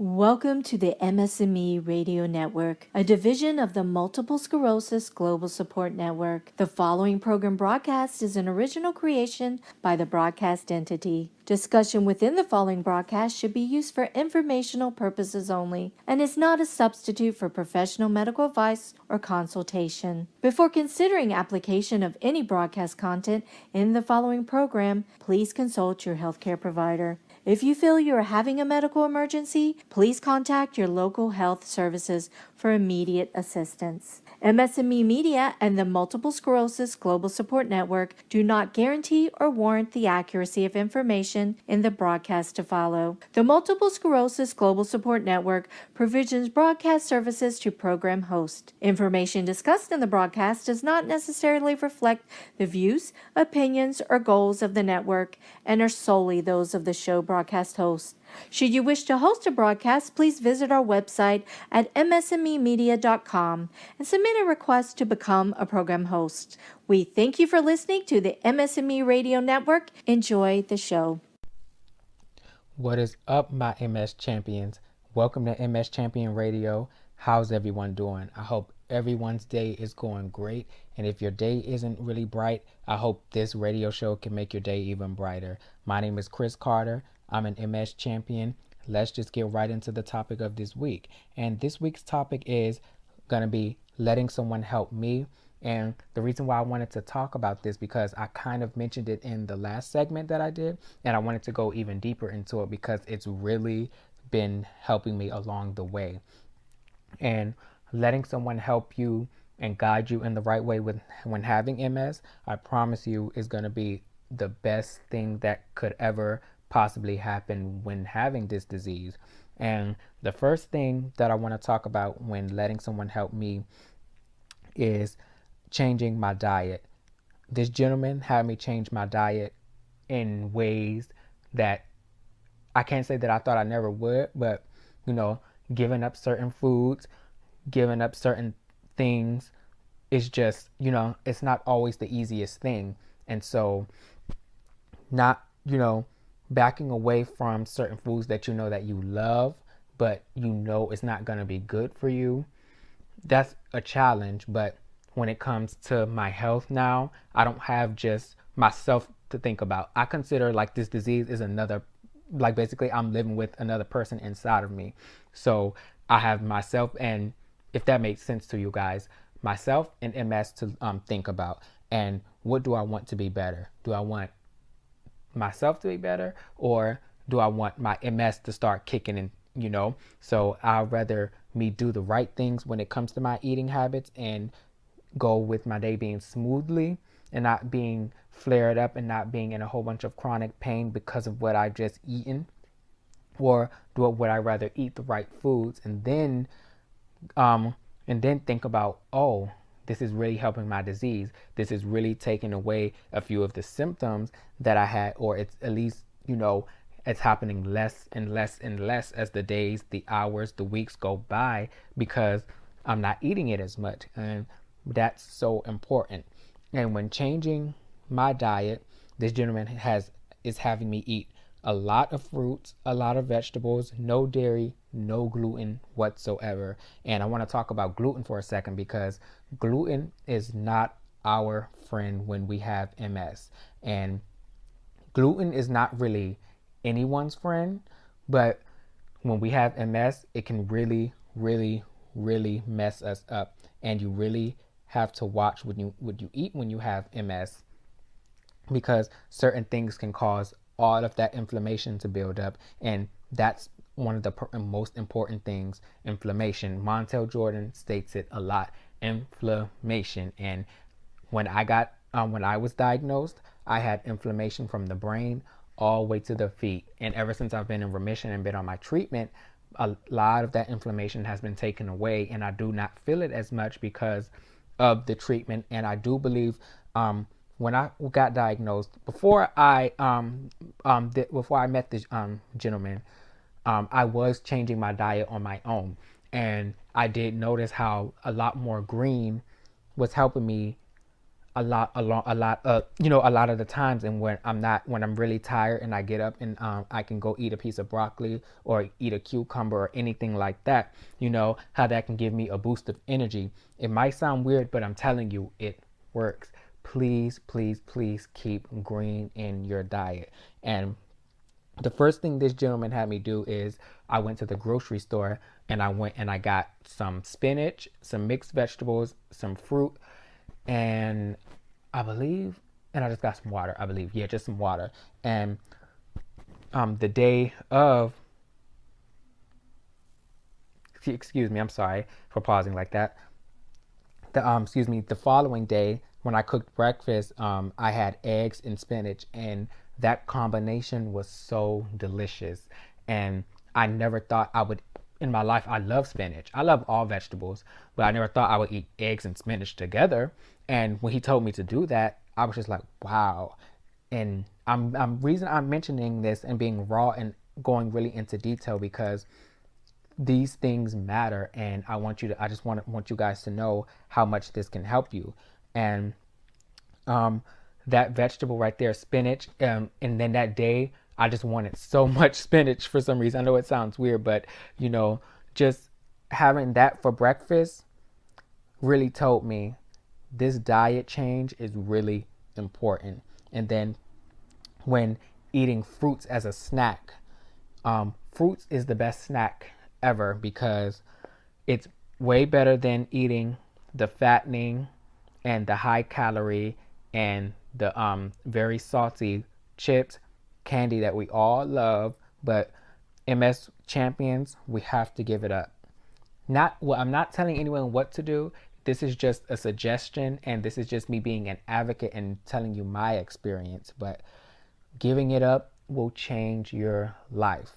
Welcome to the MS&Me Radio Network, a division of the Multiple Sclerosis Global Support Network. The following program broadcast is an original creation by the broadcast entity. Discussion within the following broadcast should be used for informational purposes only and is not a substitute for professional medical advice or consultation. Before considering application of any broadcast content in the following program, please consult your healthcare provider. If you feel you are having a medical emergency, please contact your local health services for immediate assistance. MS&Me Media and the Multiple Sclerosis Global Support Network do not guarantee or warrant the accuracy of information in the broadcast to follow. The Multiple Sclerosis Global Support Network provisions broadcast services to program hosts. Information discussed in the broadcast does not necessarily reflect the views, opinions, or goals of the network and are solely those of the show broadcast host. Should you wish to host a broadcast, please visit our website at msmemedia.com and submit a request to become a program host. We thank you for listening to the MS&Me Radio Network. Enjoy the show. What is up, my MS champions? Welcome to MS Champion Radio. How's everyone doing? I hope everyone's day is going great. And if your day isn't really bright, I hope this radio show can make your day even brighter. My name is Chris Carter. I'm an MS champion. Let's just get right into the topic of this week. And this week's topic is going to be letting someone help me. And the reason why I wanted to talk about this because I kind of mentioned it in the last segment that I did, and I wanted to go even deeper into it because it's really been helping me along the way. And letting someone help you and guide you in the right way when having MS, I promise you is going to be the best thing that could ever possibly happen when having this disease. And the first thing that I want to talk about when letting someone help me is changing my diet. This gentleman had me change my diet in ways that I can't say that I thought I never would, but giving up certain foods, giving up certain things is just, it's not always the easiest thing. And so not, backing away from certain foods that that you love, but it's not going to be good for you. That's a challenge. But when it comes to my health now, I don't have just myself to think about. I consider like this disease is another, like basically I'm living with another person inside of me. So I have myself, and if that makes sense to you guys, myself and MS to think about. And what do I want to be better? Do I want myself to be better, or do I want my MS to start kicking in? So I'd rather me do the right things when it comes to my eating habits and go with my day being smoothly and not being flared up and not being in a whole bunch of chronic pain because of what I've just eaten, or would I rather eat the right foods and then think about, oh, this is really helping my disease. This is really taking away a few of the symptoms that I had, or it's at least, it's happening less and less and less as the days, the hours, the weeks go by because I'm not eating it as much. And that's so important. And when changing my diet, this gentleman is having me eat a lot of fruits, a lot of vegetables, no dairy, no gluten whatsoever. And I want to talk about gluten for a second because gluten is not our friend when we have MS. And gluten is not really anyone's friend, but when we have MS, it can really, really, really mess us up. And you really have to watch what you eat when you have MS, because certain things can cause all of that inflammation to build up, and that's one of the most important things. Inflammation. Montel Jordan states it a lot. Inflammation. And when I was diagnosed, I had inflammation from the brain all the way to the feet. And ever since I've been in remission and been on my treatment, a lot of that inflammation has been taken away, and I do not feel it as much because of the treatment. And I do believe when I got diagnosed, before I met this gentleman, I was changing my diet on my own, and I did notice how a lot more green was helping me a lot of the times, and when I'm really tired and I get up and I can go eat a piece of broccoli or eat a cucumber or anything like that, how that can give me a boost of energy. It might sound weird, but I'm telling you, it works. Please, please, please keep green in your diet. And the first thing this gentleman had me do is I went to the grocery store and I got some spinach, some mixed vegetables, some fruit, and I believe, and I just got some water. I believe, yeah, just some water. And the day of, excuse me, I'm sorry for pausing like that. The following day when I cooked breakfast, I had eggs and spinach, and that combination was so delicious. And I never thought I would in my life. I love spinach. I love all vegetables, but I never thought I would eat eggs and spinach together. And when he told me to do that, I was just like, wow. And I'm reason I'm mentioning this and being raw and going really into detail because these things matter, and I just want you guys to know how much this can help you. And um that vegetable right there, spinach, and then that day I just wanted so much spinach for some reason. I know it sounds weird, but just having that for breakfast really told me this diet change is really important. And then when eating fruits as a snack, fruits is the best snack ever because it's way better than eating the fattening and the high calorie and the very salty chips, candy that we all love. But MS champions, we have to give it up. Not well, I'm not telling anyone what to do. This is just a suggestion, and this is just me being an advocate and telling you my experience. But giving it up will change your life.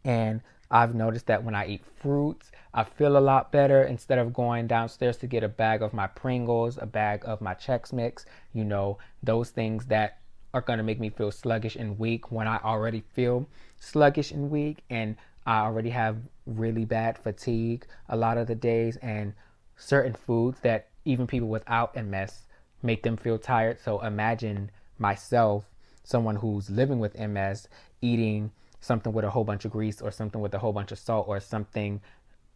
And I've noticed that when I eat fruits, I feel a lot better instead of going downstairs to get a bag of my Pringles, a bag of my Chex Mix, those things that are going to make me feel sluggish and weak when I already feel sluggish and weak, and I already have really bad fatigue a lot of the days, and certain foods that even people without MS make them feel tired. So imagine myself, someone who's living with MS, eating something with a whole bunch of grease or something with a whole bunch of salt or something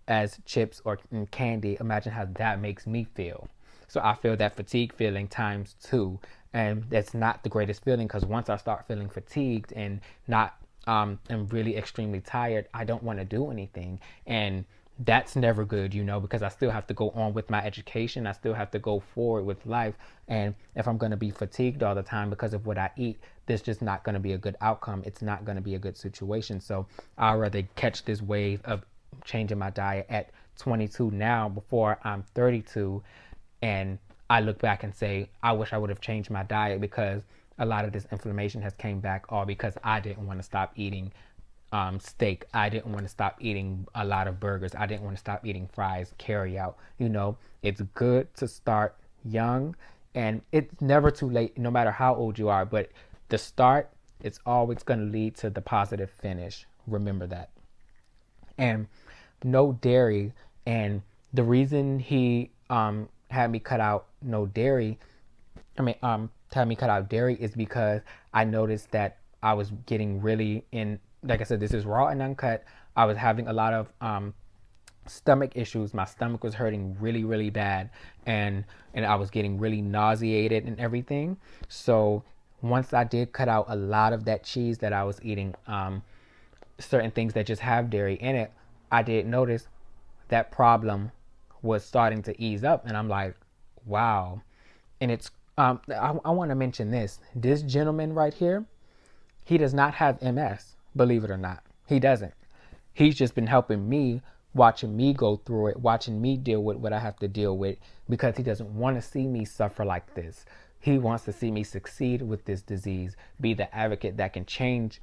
as chips or candy. Imagine how that makes me feel. So I feel that fatigue feeling times two. And that's not the greatest feeling because once I start feeling fatigued and not and really extremely tired, I don't want to do anything. And that's never good, because I still have to go on with my education. I still have to go forward with life. And if I'm going to be fatigued all the time because of what I eat, this just not going to be a good outcome. It's not going to be a good situation. So I'd rather catch this wave of changing my diet at 22 now before I'm 32. And I look back and say, I wish I would have changed my diet because a lot of this inflammation has came back all because I didn't want to stop eating steak. I didn't want to stop eating a lot of burgers. I didn't want to stop eating fries, carry out. It's good to start young, and it's never too late, no matter how old you are. But the start, it's always going to lead to the positive finish. Remember that. And no dairy. And the reason he had me cut out no dairy, had me cut out dairy is because I noticed that I was getting really like I said, this is raw and uncut. I was having a lot of stomach issues. My stomach was hurting really, really bad, and I was getting really nauseated and everything. So once I did cut out a lot of that cheese that I was eating, certain things that just have dairy in it, I did notice that problem was starting to ease up, and I'm like, wow. And it's I want to mention this gentleman right here. He does not have MS, believe it or not. He doesn't. He's just been helping me, watching me go through it, watching me deal with what I have to deal with, because he doesn't want to see me suffer like this. He wants to see me succeed with this disease, be the advocate that can change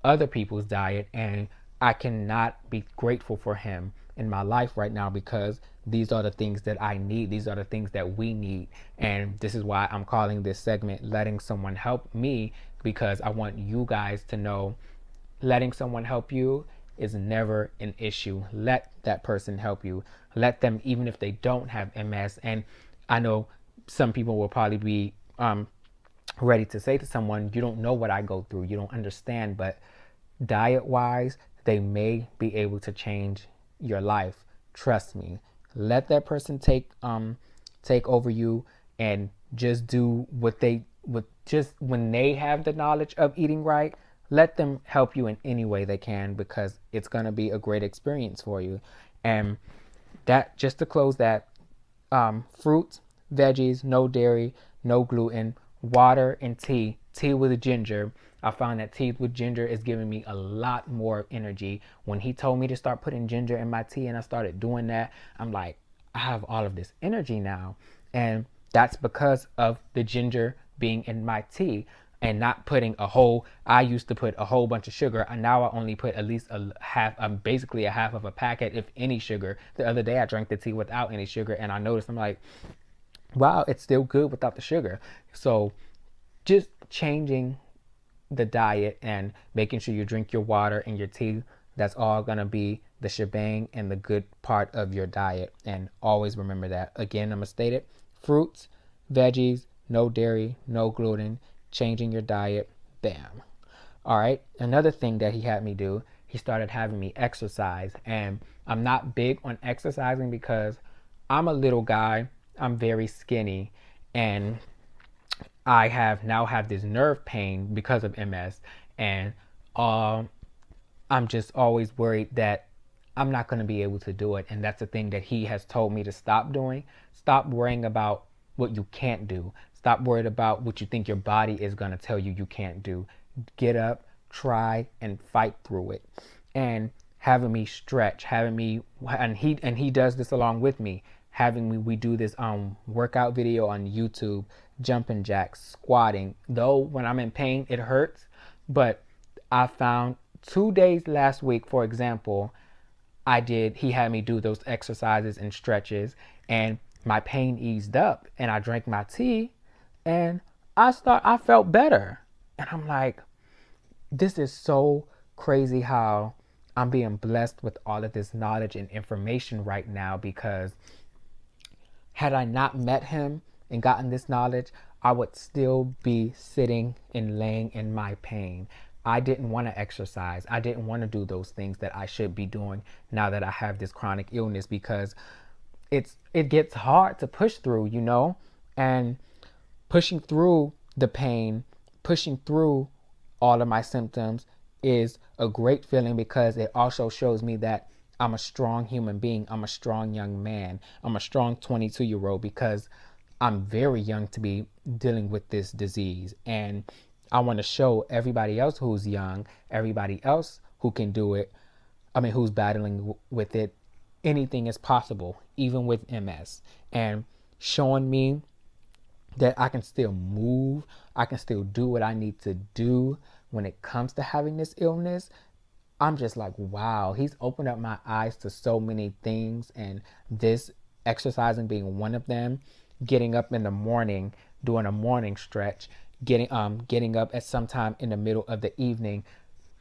other people's diet. And I cannot be grateful for him in my life right now because these are the things that I need. These are the things that we need. And this is why I'm calling this segment Letting Someone Help Me, because I want you guys to know letting someone help you is never an issue. Let that person help you. Let them, even if they don't have MS. And I know some people will probably be ready to say to someone, you don't know what I go through, you don't understand. But diet wise, they may be able to change your life. Trust me. Let that person take over you, and just do what they with just when they have the knowledge of eating right, let them help you in any way they can, because it's going to be a great experience for you. And that, just to close that, fruits, veggies, no dairy, no gluten, water, and tea. Tea with ginger. I found that tea with ginger is giving me a lot more energy. When he told me to start putting ginger in my tea and I started doing that, I'm like, I have all of this energy now. And that's because of the ginger being in my tea and not putting a whole. I used to put a whole bunch of sugar, and now I only put at least a half, basically a half of a packet, if any, sugar. The other day I drank the tea without any sugar, and I noticed, I'm like, wow, it's still good without the sugar. So just changing the diet and making sure you drink your water and your tea, that's all gonna be the shebang and the good part of your diet. And always remember that. Again, I'm gonna state it: fruits, veggies, no dairy, no gluten, changing your diet, bam. All right, another thing that he had me do, he started having me exercise. And I'm not big on exercising because I'm a little guy, I'm very skinny, and I have this nerve pain because of MS. And um, I'm just always worried that I'm not going to be able to do it. And that's the thing that he has told me to stop doing. Stop worrying about what you can't do. Stop worried about what you think your body is going to tell you you can't do. Get up, try, and fight through it. And having me stretch, having me, and he does this along with me. Having me, we do this workout video on YouTube, jumping jacks, squatting. Though when I'm in pain, it hurts, but I found 2 days last week, for example, he had me do those exercises and stretches, and my pain eased up, and I drank my tea, and I felt better. And I'm like, this is so crazy how I'm being blessed with all of this knowledge and information right now, because had I not met him and gotten this knowledge, I would still be sitting and laying in my pain. I didn't want to exercise. I didn't want to do those things that I should be doing now that I have this chronic illness, because it gets hard to push through, and pushing through the pain, pushing through all of my symptoms is a great feeling, because it also shows me that I'm a strong human being. I'm a strong young man. I'm a strong 22-year-old, because I'm very young to be dealing with this disease. And I want to show everybody else who's young, everybody else who can do it, who's battling with it, anything is possible, even with MS. And showing me that I can still move, I can still do what I need to do when it comes to having this illness. I'm just like, wow, he's opened up my eyes to so many things, and this exercising being one of them. Getting up in the morning, doing a morning stretch, getting up at some time in the middle of the evening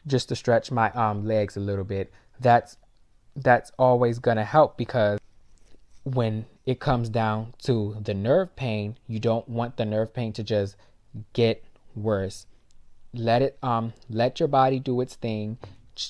just to stretch my legs a little bit. That's always gonna help, because when it comes down to the nerve pain, you don't want the nerve pain to just get worse. Let your body do its thing.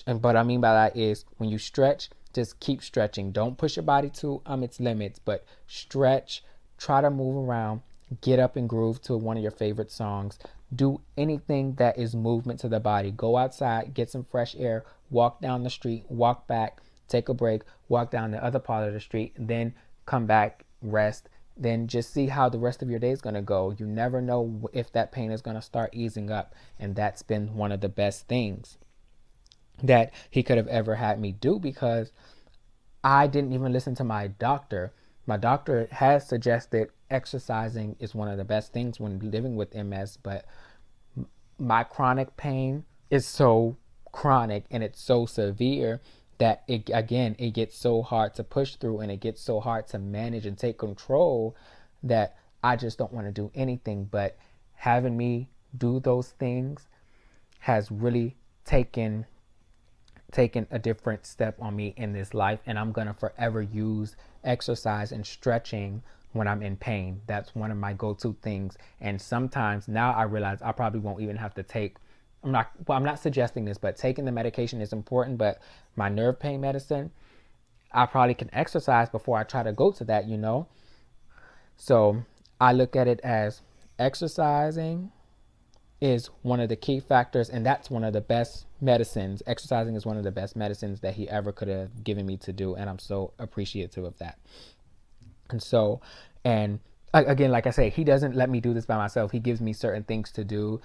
But I mean by that is, when you stretch, just keep stretching. Don't push your body to its limits, but stretch. Try to move around. Get up and groove to one of your favorite songs. Do anything that is movement to the body. Go outside, get some fresh air, walk down the street, walk back, take a break, walk down the other part of the street, then come back, rest. Then just see how the rest of your day is going to go. You never know if that pain is going to start easing up. And that's been one of the best things that he could have ever had me do, because I didn't even listen to my doctor. My doctor has suggested exercising is one of the best things when living with MS, but my chronic pain is so chronic and it's so severe that it gets so hard to push through, and it gets so hard to manage and take control, that I just don't want to do anything. But having me do those things has really taken a different step on me in this life, and I'm gonna forever use exercise and stretching when I'm in pain. That's one of my go-to things. And sometimes now I realize I probably won't even have to take, I'm not suggesting this, but taking the medication is important. But my nerve pain medicine, I probably can exercise before I try to go to that, you know? So I look at it as exercising is one of the key factors, and that's one of the best medicines. Exercising is one of the best medicines that he ever could have given me to do, and I'm so appreciative of that. And so, and again, like I say, he doesn't let me do this by myself. He gives me certain things to do,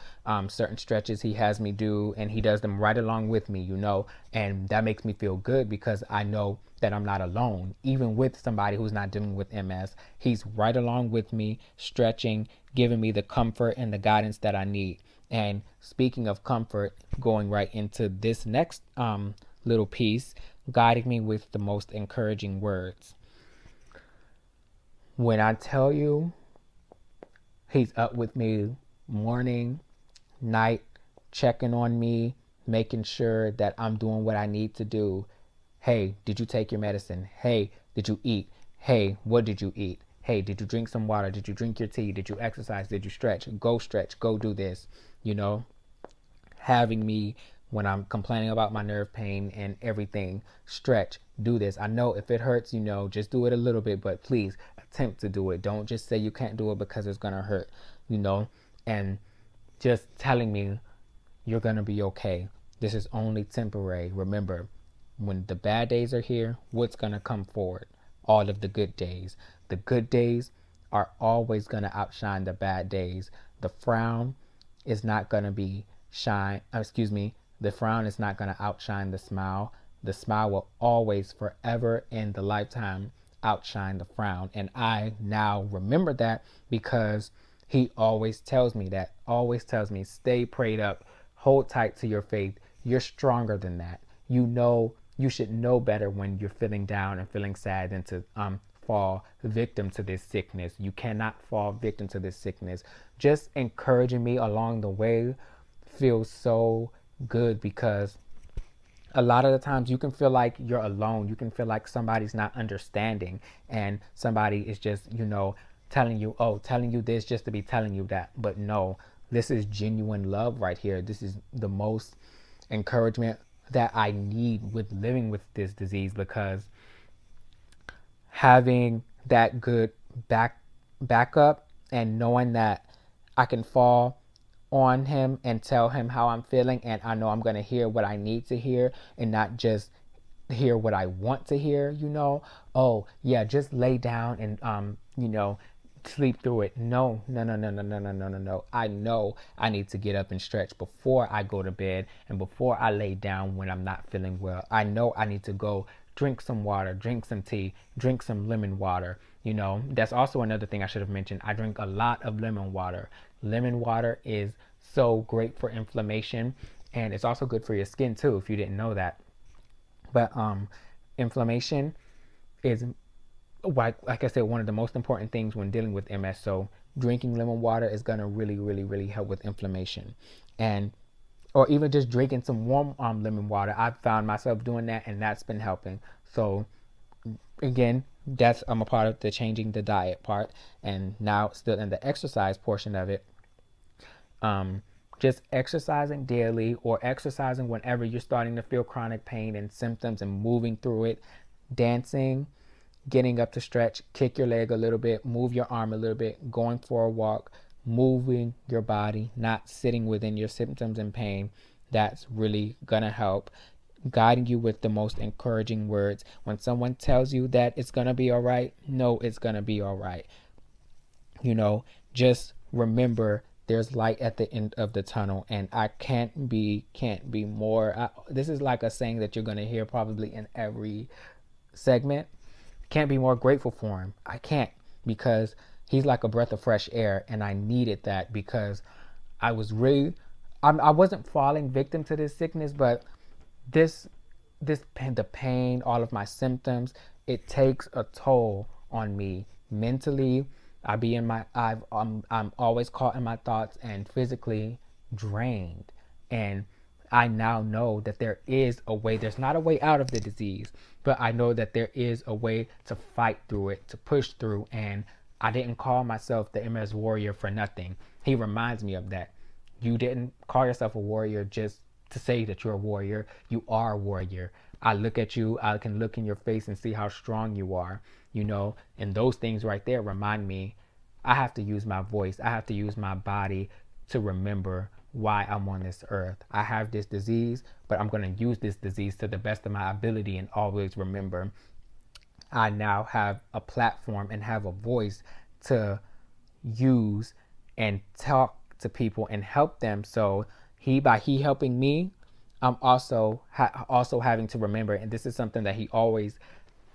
certain stretches he has me do, and he does them right along with me, you know, and that makes me feel good because I know that I'm not alone. Even with somebody who's not dealing with MS, he's right along with me, stretching, giving me the comfort and the guidance that I need. And speaking of comfort, going right into this next little piece, guiding me with the most encouraging words. When I tell you he's up with me morning, night, checking on me, making sure that I'm doing what I need to do. Hey, did you take your medicine? Hey, did you eat? Hey, what did you eat? Hey, did you drink some water? Did you drink your tea? Did you exercise? Did you stretch? Go do this. You know, having me when I'm complaining about my nerve pain and everything, stretch, do this. I know if it hurts, you know, just do it a little bit, but please attempt to do it. Don't just say you can't do it because it's going to hurt, you know, and just telling me you're going to be okay. This is only temporary. Remember, when the bad days are here, what's going to come forward? All of the good days. The good days are always going to outshine the bad days. The frown is not going to be the frown is not going to outshine the smile. The smile will always, forever in the lifetime, outshine the frown. And I now remember that because he always tells me that, always tells me, stay prayed up, hold tight to your faith. You're stronger than that. You know, you should know better when you're feeling down and feeling sad than to fall victim to this sickness. You cannot fall victim to this sickness. Just encouraging me along the way feels so good because a lot of the times you can feel like you're alone. You can feel like somebody's not understanding and somebody is just, you know, telling you this just to be telling you that. But no, this is genuine love right here. This is the most encouragement that I need with living with this disease, because having that good backup and knowing that I can fall on him and tell him how I'm feeling, and I know I'm going to hear what I need to hear and not just hear what I want to hear, you know. Oh, yeah, just lay down and you know, sleep through it. No, no, no, no, no, no, no, no, no, no. I know I need to get up and stretch before I go to bed and before I lay down when I'm not feeling well. I know I need to go drink some water, drink some tea, drink some lemon water. You know, that's also another thing I should have mentioned. I drink a lot of lemon water. Lemon water is so great for inflammation, and it's also good for your skin too, if you didn't know that. But inflammation is, like I said, one of the most important things when dealing with MS. So drinking lemon water is gonna really, really, really help with inflammation, and or even just drinking some warm lemon water. I've found myself doing that, and that's been helping. So again, that's I'm a part of the changing the diet part, and now still in the exercise portion of it. Just exercising daily or exercising whenever you're starting to feel chronic pain and symptoms and moving through it, dancing, getting up to stretch, kick your leg a little bit, move your arm a little bit, going for a walk, moving your body, not sitting within your symptoms and pain. That's really gonna help. Guiding you with the most encouraging words. When someone tells you that it's gonna be all right, no, it's gonna be all right. You know, just remember there's light at the end of the tunnel, and I can't be more. This is like a saying that you're gonna hear probably in every segment. Can't be more grateful for him. I can't, because he's like a breath of fresh air, and I needed that because I was really, I wasn't falling victim to this sickness, but this the pain, all of my symptoms, it takes a toll on me mentally. I'm always caught in my thoughts and physically drained. And I now know that there is a way. There's not a way out of the disease, but I know that there is a way to fight through it, to push through, and I didn't call myself the MS Warrior for nothing. He reminds me of that. You didn't call yourself a warrior just to say that you're a warrior. You are a warrior. I look at you, I can look in your face and see how strong you are, and those things right there remind me I have to use my voice. I have to use my body to remember why I'm on this earth. I have this disease, but I'm going to use this disease to the best of my ability and always remember I now have a platform and have a voice to use and talk to people and help them. So by he helping me, I'm also having to remember, and this is something that he always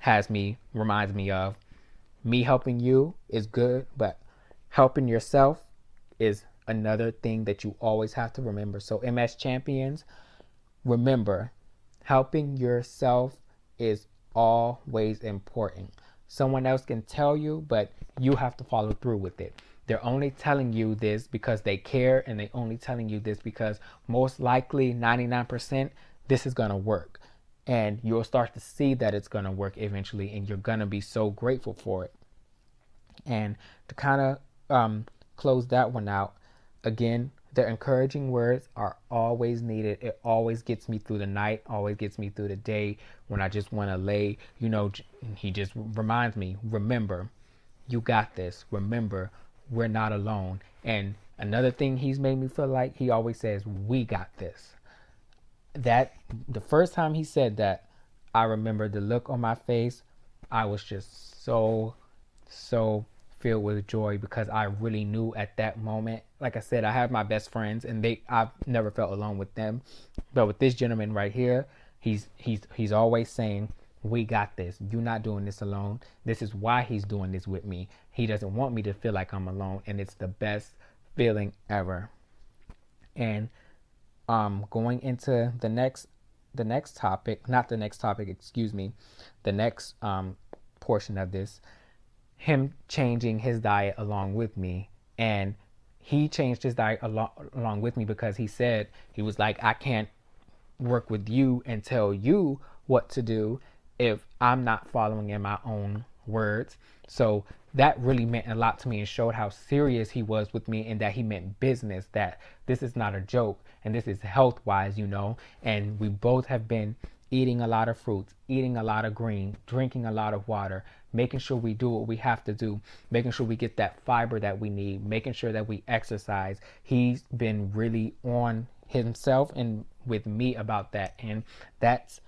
reminds me of. Me helping you is good, but helping yourself is another thing that you always have to remember. So MS champions, remember, helping yourself is always important. Someone else can tell you, but you have to follow through with it. They're only telling you this because they care, and they only telling you this because most likely 99% this is going to work. And you'll start to see that it's going to work eventually, and you're going to be so grateful for it. And to kind of close that one out, again, the encouraging words are always needed. It always gets me through the night, always gets me through the day when I just want to lay, he just reminds me, remember, you got this. Remember, we're not alone. And another thing he's made me feel like, he always says, we got this. That the first time he said that, I remember the look on my face. I was just so filled with joy because I really knew at that moment. Like I said, I have my best friends, and I've never felt alone with them. But with this gentleman right here, he's always saying, we got this. You're not doing this alone. This is why he's doing this with me. He doesn't want me to feel like I'm alone, and it's the best feeling ever. And going into the next topic, not the next topic, excuse me, the next portion of this, him changing his diet along with me. And he changed his diet along with me because he was like, I can't work with you and tell you what to do if I'm not following in my own words. So that really meant a lot to me and showed how serious he was with me, and that he meant business, that this is not a joke, and this is health wise, and we both have been eating a lot of fruits, eating a lot of green, drinking a lot of water, making sure we do what we have to do, making sure we get that fiber that we need, making sure that we exercise. He's been really on himself and with me about that. And that's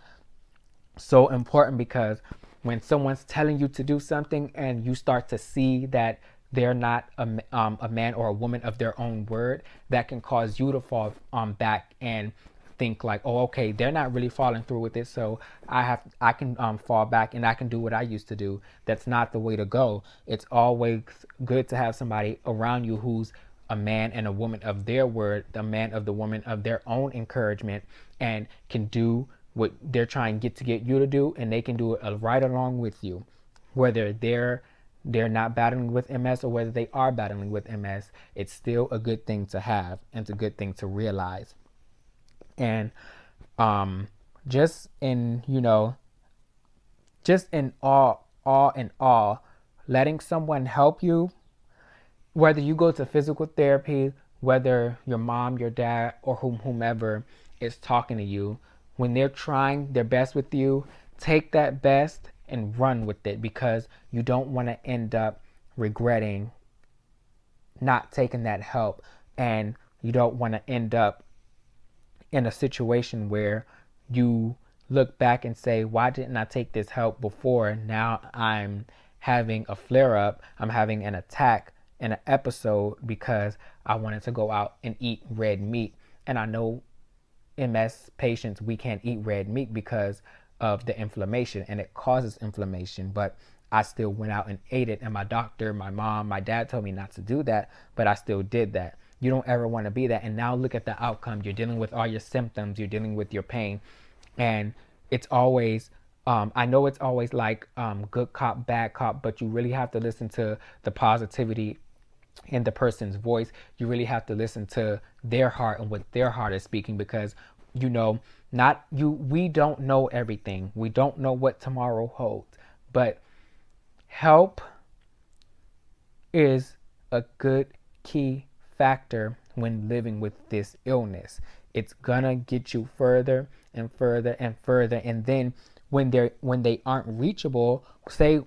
so important, because when someone's telling you to do something and you start to see that they're not a man or a woman of their own word, that can cause you to fall back and think like, oh, okay, they're not really following through with it, so I can fall back and I can do what I used to do. That's not the way to go. It's always good to have somebody around you who's a man and a woman of their word, the man of the woman of their own encouragement, and can do what they're trying to get you to do, and they can do it right along with you, whether they're not battling with MS or whether they are battling with MS. It's still a good thing to have, and it's a good thing to realize. And just in all, letting someone help you, whether you go to physical therapy, whether your mom, your dad, or whomever is talking to you, when they're trying their best with you, take that best and run with it, because you don't want to end up regretting not taking that help, and you don't want to end up in a situation where you look back and say, why didn't I take this help before? Now I'm having a flare up, I'm having an attack, an episode, because I wanted to go out and eat red meat. And I know MS patients, we can't eat red meat because of the inflammation, and it causes inflammation, but I still went out and ate it. And my doctor, my mom, my dad told me not to do that, but I still did that. You don't ever want to be that. And now look at the outcome. You're dealing with all your symptoms, you're dealing with your pain. And it's always, I know it's always like good cop, bad cop, but you really have to listen to the positivity in the person's voice. You really have to listen to their heart and what their heart is speaking, because we don't know everything. We don't know what tomorrow holds, but help is a good key factor when living with this illness. It's gonna get you further and further and further. And then when they aren't reachable, say,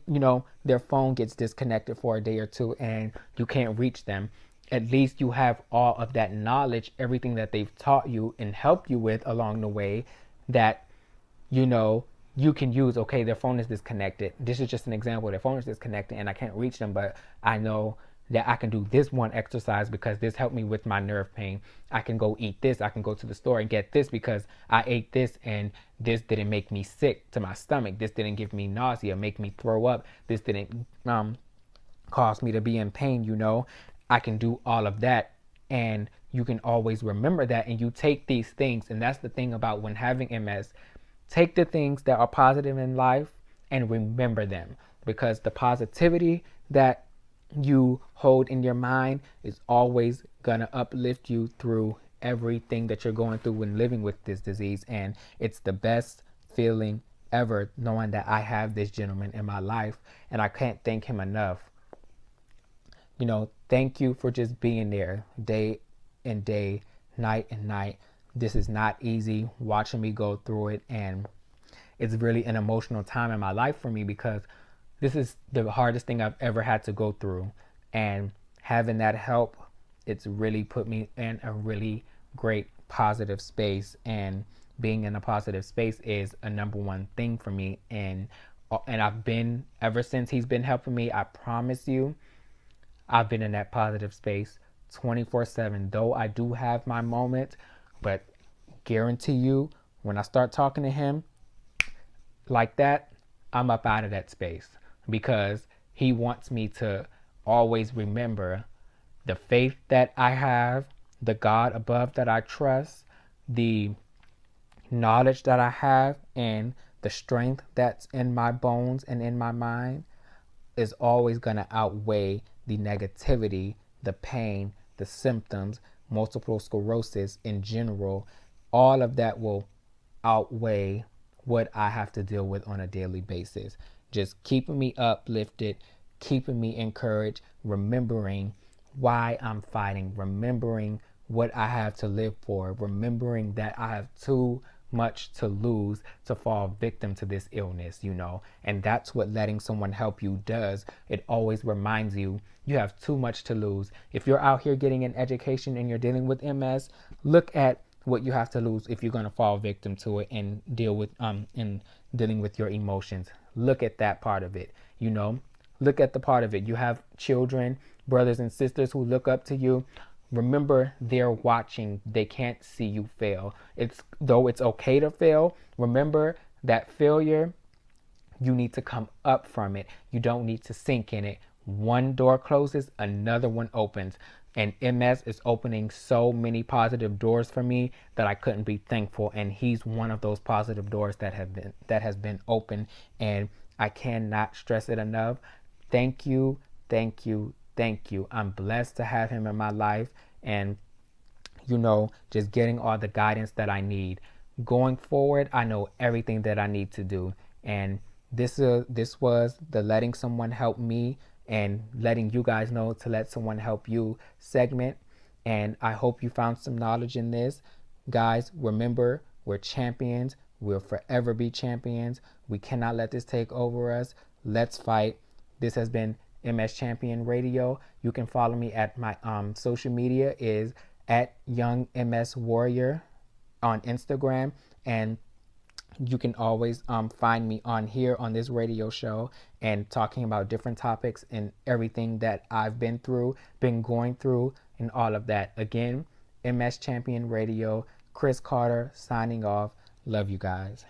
their phone gets disconnected for a day or two and you can't reach them, at least you have all of that knowledge, everything that they've taught you and helped you with along the way, that you know you can use. Okay, their phone is disconnected. This is just an example. Their phone is disconnected and I can't reach them, but I know that I can do this one exercise because this helped me with my nerve pain. I can go eat this. I can go to the store and get this because I ate this and this didn't make me sick to my stomach. This didn't give me nausea, make me throw up. This didn't cause me to be in pain. I can do all of that, and you can always remember that, and you take these things. And that's the thing about when having MS. Take the things that are positive in life and remember them, because the positivity that you hold in your mind is always gonna uplift you through everything that you're going through when living with this disease. And it's the best feeling ever knowing that I have this gentleman in my life, and I can't thank him enough. Thank you for just being there day and day, night and night. This is not easy watching me go through it, and it's really an emotional time in my life for me because this is the hardest thing I've ever had to go through. And having that help, it's really put me in a really great positive space, and being in a positive space is a number one thing for me. And I've been, ever since he's been helping me, I promise you, I've been in that positive space 24/7. Though I do have my moments, but guarantee you, when I start talking to him like that, I'm up out of that space, because he wants me to always remember the faith that I have, the God above that I trust, the knowledge that I have, and the strength that's in my bones and in my mind is always going to outweigh the negativity, the pain, the symptoms, multiple sclerosis in general. All of that will outweigh what I have to deal with on a daily basis. Just keeping me uplifted, keeping me encouraged, remembering why I'm fighting, remembering what I have to live for, remembering that I have too much to lose to fall victim to this illness. And that's what letting someone help you does. It always reminds you you have too much to lose. If you're out here getting an education and you're dealing with MS, look at what you have to lose if you're going to fall victim to it and deal with in dealing with your emotions. Look at that part of it. Look at the part of it. You have children, brothers and sisters who look up to you. Remember, they're watching. They can't see you fail. Though it's okay to fail, remember that failure, you need to come up from it. You don't need to sink in it. One door closes, another one opens. And MS is opening so many positive doors for me that I couldn't be thankful. And he's one of those positive doors that has been open. And I cannot stress it enough. Thank you, thank you, thank you. I'm blessed to have him in my life, and just getting all the guidance that I need. Going forward, I know everything that I need to do. And this was the letting someone help me and letting you guys know to let someone help you segment. And I hope you found some knowledge in this. Guys, remember, we're champions. We'll forever be champions. We cannot let this take over us. Let's fight. This has been MS Champion Radio. You can follow me at my social media is at Young MS Warrior on Instagram, and you can always find me on here on this radio show and talking about different topics and everything that I've been going through, and all of that. Again, MS Champion Radio, Chris Carter signing off. Love you guys.